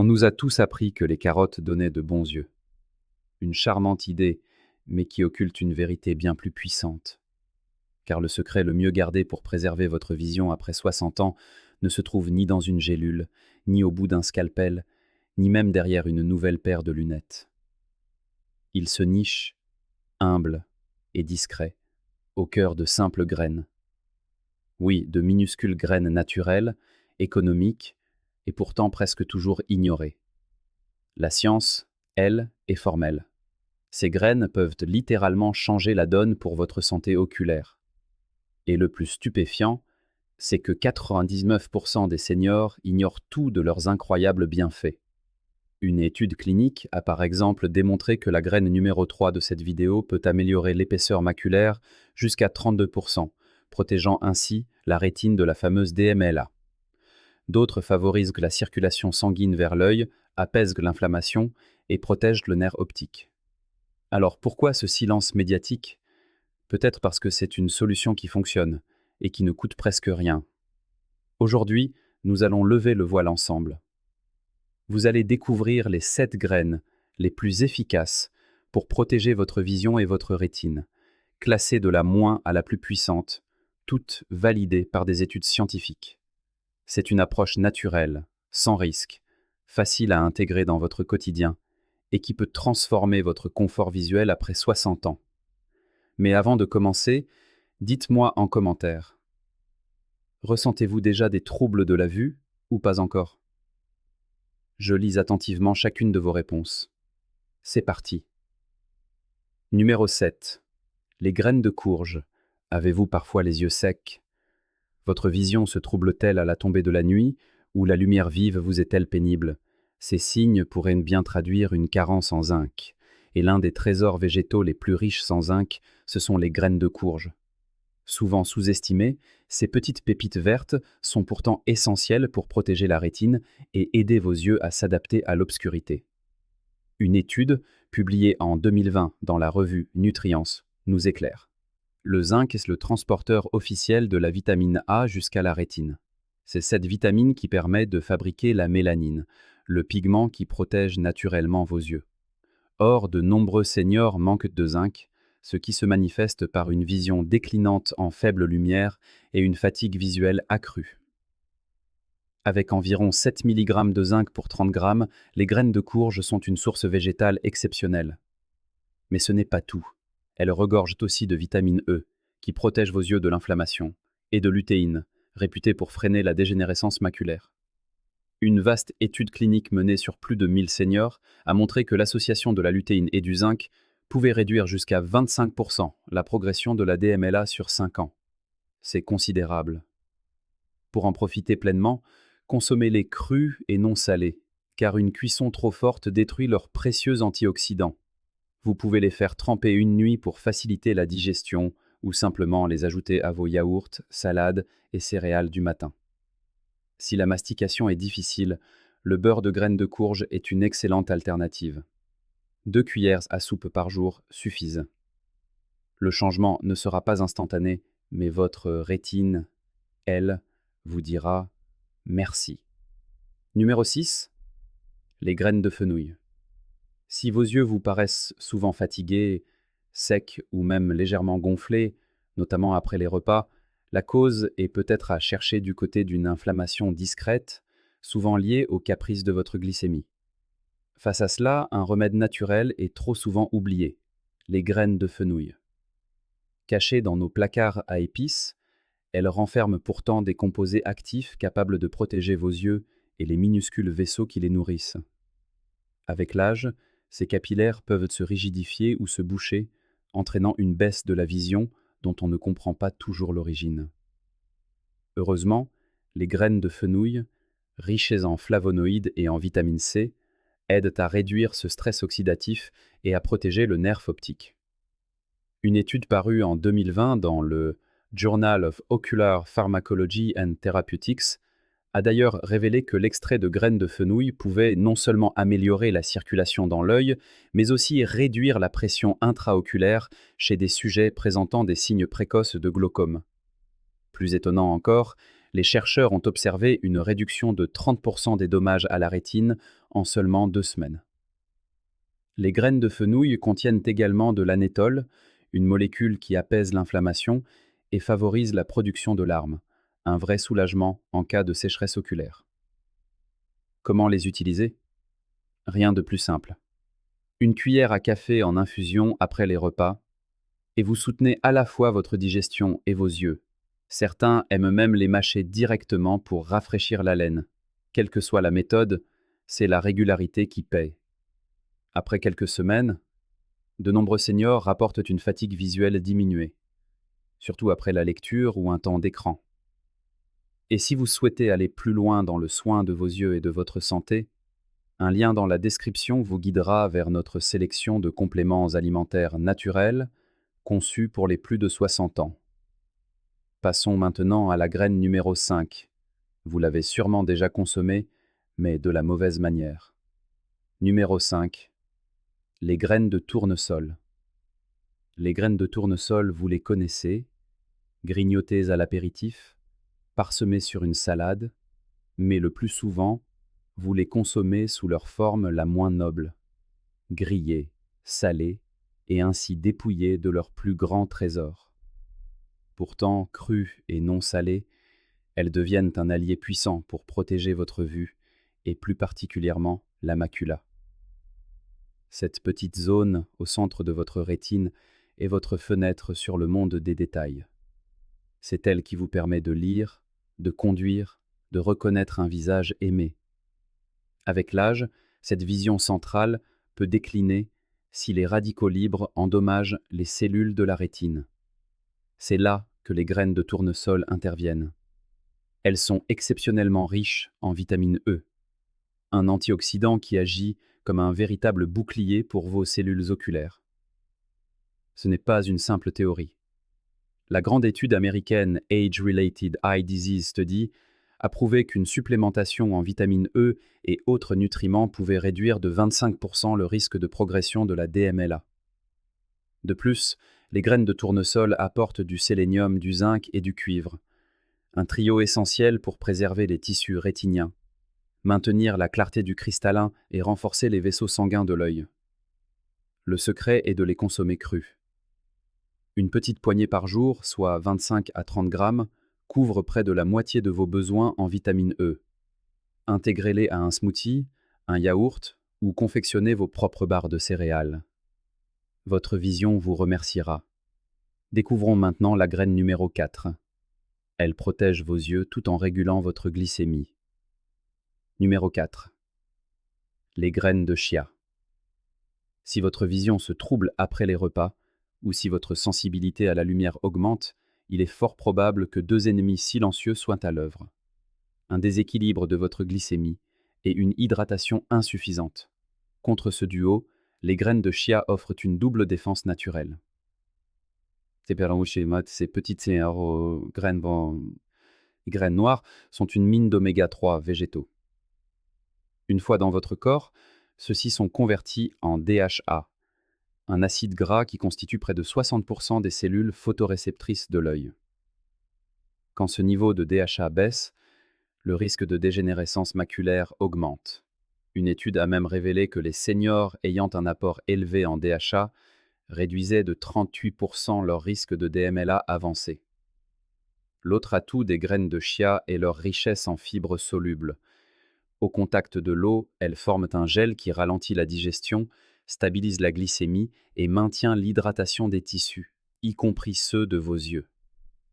On nous a tous appris que les carottes donnaient de bons yeux. Une charmante idée, mais qui occulte une vérité bien plus puissante. Car le secret le mieux gardé pour préserver votre vision après 60 ans ne se trouve ni dans une gélule, ni au bout d'un scalpel, ni même derrière une nouvelle paire de lunettes. Il se niche, humble et discret, au cœur de simples graines. Oui, de minuscules graines naturelles, économiques, et pourtant presque toujours ignorées. La science, elle, est formelle. Ces graines peuvent littéralement changer la donne pour votre santé oculaire. Et le plus stupéfiant, c'est que 99% des seniors ignorent tout de leurs incroyables bienfaits. Une étude clinique a par exemple démontré que la graine numéro 3 de cette vidéo peut améliorer l'épaisseur maculaire jusqu'à 32%, protégeant ainsi la rétine de la fameuse DMLA. D'autres favorisent la circulation sanguine vers l'œil, apaisent l'inflammation et protègent le nerf optique. Alors pourquoi ce silence médiatique? Peut-être parce que c'est une solution qui fonctionne et qui ne coûte presque rien. Aujourd'hui, nous allons lever le voile ensemble. Vous allez découvrir les 7 graines les plus efficaces pour protéger votre vision et votre rétine, classées de la moins à la plus puissante, toutes validées par des études scientifiques. C'est une approche naturelle, sans risque, facile à intégrer dans votre quotidien et qui peut transformer votre confort visuel après 60 ans. Mais avant de commencer, dites-moi en commentaire. Ressentez-vous déjà des troubles de la vue ou pas encore? Je lis attentivement chacune de vos réponses. C'est parti. Numéro 7. Les graines de courge. Avez-vous parfois les yeux secs? Votre vision se trouble-t-elle à la tombée de la nuit ou la lumière vive vous est-elle pénible? Ces signes pourraient bien traduire une carence en zinc. Et l'un des trésors végétaux les plus riches en zinc, ce sont les graines de courge. Souvent sous-estimées, ces petites pépites vertes sont pourtant essentielles pour protéger la rétine et aider vos yeux à s'adapter à l'obscurité. Une étude, publiée en 2020 dans la revue Nutrients, nous éclaire. Le zinc est le transporteur officiel de la vitamine A jusqu'à la rétine. C'est cette vitamine qui permet de fabriquer la mélanine, le pigment qui protège naturellement vos yeux. Or, de nombreux seniors manquent de zinc, ce qui se manifeste par une vision déclinante en faible lumière et une fatigue visuelle accrue. Avec environ 7 mg de zinc pour 30 g, les graines de courge sont une source végétale exceptionnelle. Mais ce n'est pas tout. Elles regorgent aussi de vitamine E, qui protège vos yeux de l'inflammation, et de lutéine, réputée pour freiner la dégénérescence maculaire. Une vaste étude clinique menée sur plus de 1000 seniors a montré que l'association de la lutéine et du zinc pouvait réduire jusqu'à 25% la progression de la DMLA sur 5 ans. C'est considérable. Pour en profiter pleinement, consommez-les crus et non salés, car une cuisson trop forte détruit leurs précieux antioxydants. Vous pouvez les faire tremper une nuit pour faciliter la digestion ou simplement les ajouter à vos yaourts, salades et céréales du matin. Si la mastication est difficile, le beurre de graines de courge est une excellente alternative. 2 cuillères à soupe par jour suffisent. Le changement ne sera pas instantané, mais votre rétine, elle, vous dira merci. Numéro 6. Les graines de fenouil. Si vos yeux vous paraissent souvent fatigués, secs ou même légèrement gonflés, notamment après les repas, la cause est peut-être à chercher du côté d'une inflammation discrète, souvent liée aux caprices de votre glycémie. Face à cela, un remède naturel est trop souvent oublié, les graines de fenouil. Cachées dans nos placards à épices, elles renferment pourtant des composés actifs capables de protéger vos yeux et les minuscules vaisseaux qui les nourrissent. Avec l'âge, ces capillaires peuvent se rigidifier ou se boucher, entraînant une baisse de la vision dont on ne comprend pas toujours l'origine. Heureusement, les graines de fenouil, riches en flavonoïdes et en vitamine C, aident à réduire ce stress oxydatif et à protéger le nerf optique. Une étude parue en 2020 dans le Journal of Ocular Pharmacology and Therapeutics a d'ailleurs révélé que l'extrait de graines de fenouil pouvait non seulement améliorer la circulation dans l'œil, mais aussi réduire la pression intraoculaire chez des sujets présentant des signes précoces de glaucome. Plus étonnant encore, les chercheurs ont observé une réduction de 30% des dommages à la rétine en seulement 2 semaines. Les graines de fenouil contiennent également de l'anétol, une molécule qui apaise l'inflammation et favorise la production de larmes, un vrai soulagement en cas de sécheresse oculaire. Comment les utiliser? Rien de plus simple. Une cuillère à café en infusion après les repas, et vous soutenez à la fois votre digestion et vos yeux. Certains aiment même les mâcher directement pour rafraîchir la laine. Quelle que soit la méthode, c'est la régularité qui paye. Après quelques semaines, de nombreux seniors rapportent une fatigue visuelle diminuée, surtout après la lecture ou un temps d'écran. Et si vous souhaitez aller plus loin dans le soin de vos yeux et de votre santé, un lien dans la description vous guidera vers notre sélection de compléments alimentaires naturels conçus pour les plus de 60 ans. Passons maintenant à la graine numéro 5. Vous l'avez sûrement déjà consommée, mais de la mauvaise manière. Numéro 5. Les graines de tournesol. Les graines de tournesol, vous les connaissez, grignotées à l'apéritif, parsemées sur une salade, mais le plus souvent, vous les consommez sous leur forme la moins noble, grillées, salées, et ainsi dépouillées de leur plus grand trésor. Pourtant, crues et non salées, elles deviennent un allié puissant pour protéger votre vue, et plus particulièrement la macula. Cette petite zone au centre de votre rétine est votre fenêtre sur le monde des détails. C'est elle qui vous permet de lire, de conduire, de reconnaître un visage aimé. Avec l'âge, cette vision centrale peut décliner si les radicaux libres endommagent les cellules de la rétine. C'est là que les graines de tournesol interviennent. Elles sont exceptionnellement riches en vitamine E, un antioxydant qui agit comme un véritable bouclier pour vos cellules oculaires. Ce n'est pas une simple théorie. La grande étude américaine Age-Related Eye Disease Study a prouvé qu'une supplémentation en vitamine E et autres nutriments pouvait réduire de 25% le risque de progression de la DMLA. De plus, les graines de tournesol apportent du sélénium, du zinc et du cuivre, un trio essentiel pour préserver les tissus rétiniens, maintenir la clarté du cristallin et renforcer les vaisseaux sanguins de l'œil. Le secret est de les consommer crus. Une petite poignée par jour, soit 25 à 30 grammes, couvre près de la moitié de vos besoins en vitamine E. Intégrez-les à un smoothie, un yaourt ou confectionnez vos propres barres de céréales. Votre vision vous remerciera. Découvrons maintenant la graine numéro 4. Elle protège vos yeux tout en régulant votre glycémie. Numéro 4. Les graines de chia. Si votre vision se trouble après les repas, ou si votre sensibilité à la lumière augmente, il est fort probable que 2 ennemis silencieux soient à l'œuvre. Un déséquilibre de votre glycémie et une hydratation insuffisante. Contre ce duo, les graines de chia offrent une double défense naturelle. Ces petites graines noires sont une mine d'oméga 3 végétaux. Une fois dans votre corps, ceux-ci sont convertis en DHA, un acide gras qui constitue près de 60% des cellules photoréceptrices de l'œil. Quand ce niveau de DHA baisse, le risque de dégénérescence maculaire augmente. Une étude a même révélé que les seniors ayant un apport élevé en DHA réduisaient de 38% leur risque de DMLA avancé. L'autre atout des graines de chia est leur richesse en fibres solubles. Au contact de l'eau, elles forment un gel qui ralentit la digestion, stabilise la glycémie et maintient l'hydratation des tissus, y compris ceux de vos yeux.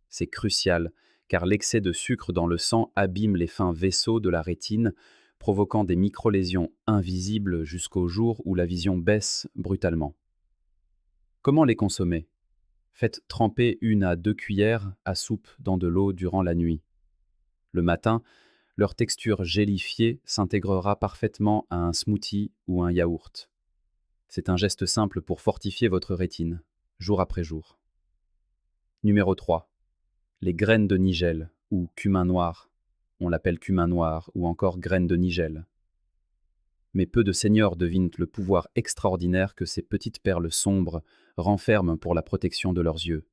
C'est crucial, car l'excès de sucre dans le sang abîme les fins vaisseaux de la rétine, provoquant des microlésions invisibles jusqu'au jour où la vision baisse brutalement. Comment les consommer? Faites tremper 1 à 2 cuillères à soupe dans de l'eau durant la nuit. Le matin, leur texture gélifiée s'intégrera parfaitement à un smoothie ou un yaourt. C'est un geste simple pour fortifier votre rétine, jour après jour. Numéro 3. Les graines de nigel, ou cumin noir. On l'appelle cumin noir, ou encore graines de nigel. Mais peu de seniors devinent le pouvoir extraordinaire que ces petites perles sombres renferment pour la protection de leurs yeux.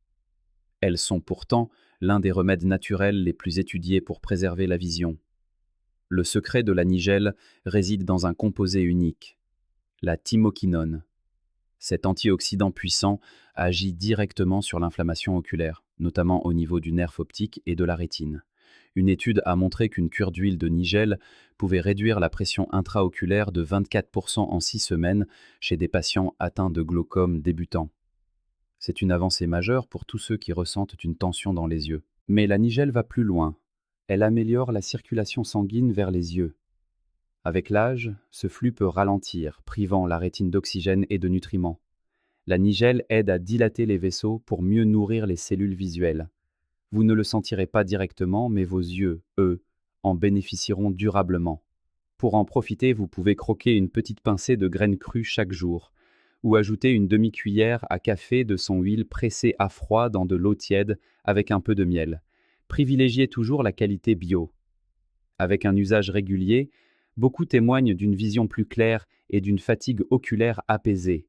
Elles sont pourtant l'un des remèdes naturels les plus étudiés pour préserver la vision. Le secret de la nigelle réside dans un composé unique, la thymoquinone. Cet antioxydant puissant agit directement sur l'inflammation oculaire, notamment au niveau du nerf optique et de la rétine. Une étude a montré qu'une cure d'huile de nigelle pouvait réduire la pression intraoculaire de 24% en 6 semaines chez des patients atteints de glaucome débutant. C'est une avancée majeure pour tous ceux qui ressentent une tension dans les yeux. Mais la nigelle va plus loin. Elle améliore la circulation sanguine vers les yeux. Avec l'âge, ce flux peut ralentir, privant la rétine d'oxygène et de nutriments. La nigelle aide à dilater les vaisseaux pour mieux nourrir les cellules visuelles. Vous ne le sentirez pas directement, mais vos yeux, eux, en bénéficieront durablement. Pour en profiter, vous pouvez croquer une petite pincée de graines crues chaque jour, ou ajouter une demi-cuillère à café de son huile pressée à froid dans de l'eau tiède avec un peu de miel. Privilégiez toujours la qualité bio. Avec un usage régulier, beaucoup témoignent d'une vision plus claire et d'une fatigue oculaire apaisée.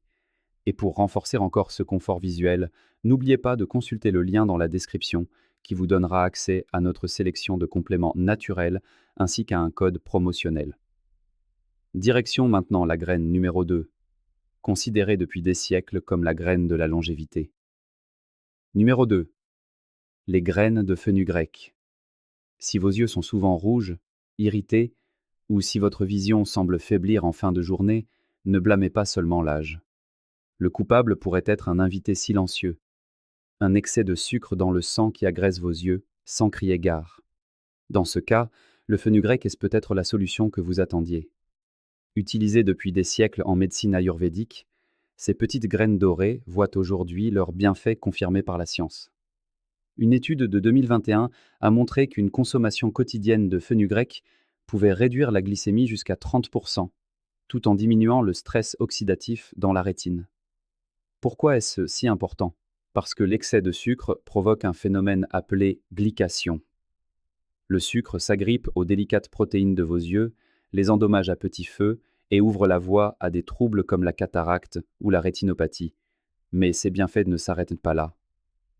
Et pour renforcer encore ce confort visuel, n'oubliez pas de consulter le lien dans la description qui vous donnera accès à notre sélection de compléments naturels ainsi qu'à un code promotionnel. Direction maintenant la graine numéro 2, considérée depuis des siècles comme la graine de la longévité. Numéro 2. Les graines de fenugrec. Si vos yeux sont souvent rouges, irrités, ou si votre vision semble faiblir en fin de journée, ne blâmez pas seulement l'âge. Le coupable pourrait être un invité silencieux, un excès de sucre dans le sang qui agresse vos yeux, sans crier gare. Dans ce cas, le fenugrec est peut-être la solution que vous attendiez. Utilisées depuis des siècles en médecine ayurvédique, ces petites graines dorées voient aujourd'hui leurs bienfaits confirmés par la science. Une étude de 2021 a montré qu'une consommation quotidienne de fenugrec pouvait réduire la glycémie jusqu'à 30%, tout en diminuant le stress oxydatif dans la rétine. Pourquoi est-ce si important ? Parce que l'excès de sucre provoque un phénomène appelé glycation. Le sucre s'agrippe aux délicates protéines de vos yeux, les endommage à petit feu et ouvre la voie à des troubles comme la cataracte ou la rétinopathie. Mais ces bienfaits ne s'arrêtent pas là.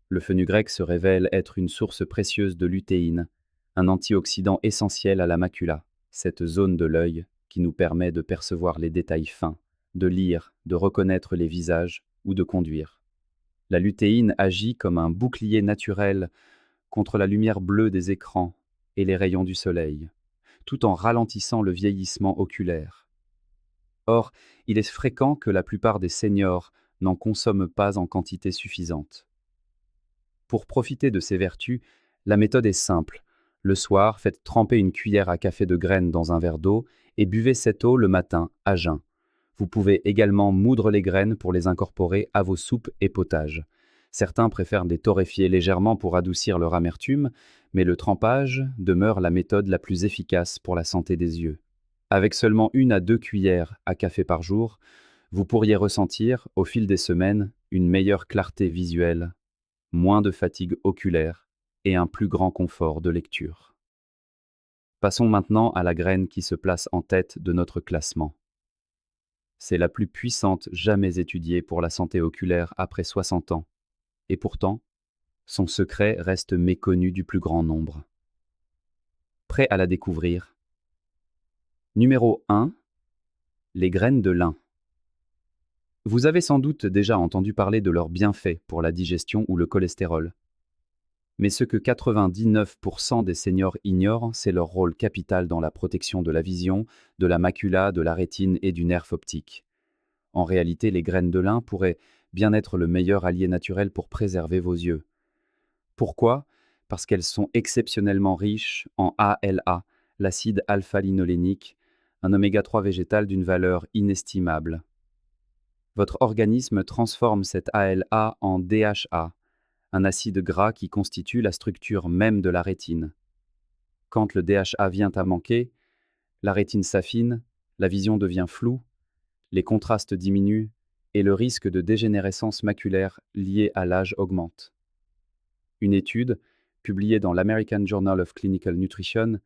Le fenugrec se révèle être une source précieuse de lutéine, un antioxydant essentiel à la macula, cette zone de l'œil qui nous permet de percevoir les détails fins, de lire, de reconnaître les visages ou de conduire. La lutéine agit comme un bouclier naturel contre la lumière bleue des écrans et les rayons du soleil, tout en ralentissant le vieillissement oculaire. Or, il est fréquent que la plupart des seniors n'en consomment pas en quantité suffisante. Pour profiter de ces vertus, la méthode est simple. Le soir, faites tremper une cuillère à café de graines dans un verre d'eau et buvez cette eau le matin, à jeun. Vous pouvez également moudre les graines pour les incorporer à vos soupes et potages. Certains préfèrent les torréfier légèrement pour adoucir leur amertume, mais le trempage demeure la méthode la plus efficace pour la santé des yeux. Avec seulement 1 à 2 cuillères à café par jour, vous pourriez ressentir, au fil des semaines, une meilleure clarté visuelle, moins de fatigue oculaire et un plus grand confort de lecture. Passons maintenant à la graine qui se place en tête de notre classement. C'est la plus puissante jamais étudiée pour la santé oculaire après 60 ans. Et pourtant, son secret reste méconnu du plus grand nombre. Prêt à la découvrir ? Numéro 1. Les graines de lin. Vous avez sans doute déjà entendu parler de leurs bienfaits pour la digestion ou le cholestérol. Mais ce que 99% des seniors ignorent, c'est leur rôle capital dans la protection de la vision, de la macula, de la rétine et du nerf optique. En réalité, les graines de lin pourraient bien être le meilleur allié naturel pour préserver vos yeux. Pourquoi ? Parce qu'elles sont exceptionnellement riches en ALA, l'acide alpha-linolénique, un oméga-3 végétal d'une valeur inestimable. Votre organisme transforme cette ALA en DHA, un acide gras qui constitue la structure même de la rétine. Quand le DHA vient à manquer, la rétine s'affine, la vision devient floue, les contrastes diminuent et le risque de dégénérescence maculaire lié à l'âge augmente. Une étude, publiée dans l'American Journal of Clinical Nutrition,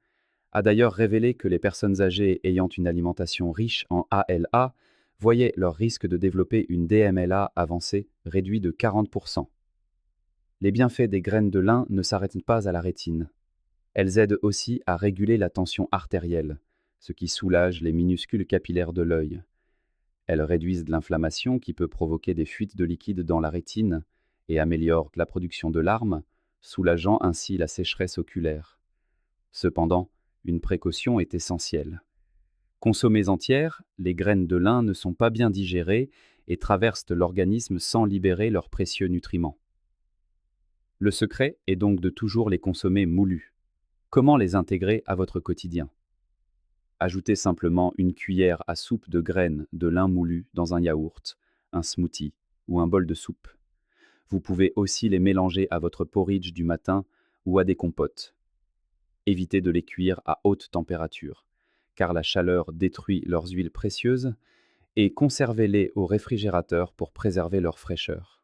a d'ailleurs révélé que les personnes âgées ayant une alimentation riche en ALA voyaient leur risque de développer une DMLA avancée réduit de 40%. Les bienfaits des graines de lin ne s'arrêtent pas à la rétine. Elles aident aussi à réguler la tension artérielle, ce qui soulage les minuscules capillaires de l'œil. Elles réduisent l'inflammation qui peut provoquer des fuites de liquide dans la rétine et améliorent la production de larmes, soulageant ainsi la sécheresse oculaire. Cependant, une précaution est essentielle. Consommées entières, les graines de lin ne sont pas bien digérées et traversent l'organisme sans libérer leurs précieux nutriments. Le secret est donc de toujours les consommer moulus. Comment les intégrer à votre quotidien? Ajoutez simplement une cuillère à soupe de graines de lin moulu dans un yaourt, un smoothie ou un bol de soupe. Vous pouvez aussi les mélanger à votre porridge du matin ou à des compotes. Évitez de les cuire à haute température, car la chaleur détruit leurs huiles précieuses, et conservez-les au réfrigérateur pour préserver leur fraîcheur.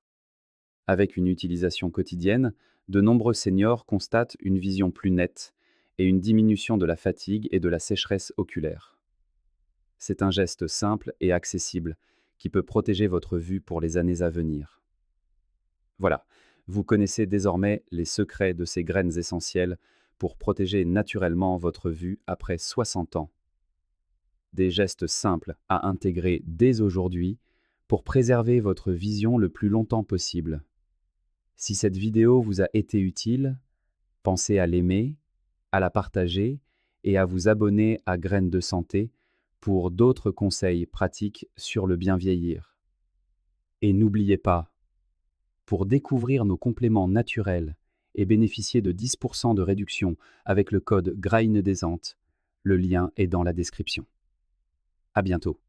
Avec une utilisation quotidienne, de nombreux seniors constatent une vision plus nette et une diminution de la fatigue et de la sécheresse oculaire. C'est un geste simple et accessible qui peut protéger votre vue pour les années à venir. Voilà, vous connaissez désormais les secrets de ces graines essentielles pour protéger naturellement votre vue après 60 ans. Des gestes simples à intégrer dès aujourd'hui pour préserver votre vision le plus longtemps possible. Si cette vidéo vous a été utile, pensez à l'aimer, à la partager et à vous abonner à Graines de Santé pour d'autres conseils pratiques sur le bien vieillir. Et n'oubliez pas, pour découvrir nos compléments naturels et bénéficier de 10% de réduction avec le code GRAINEDESCENTES, le lien est dans la description. À bientôt.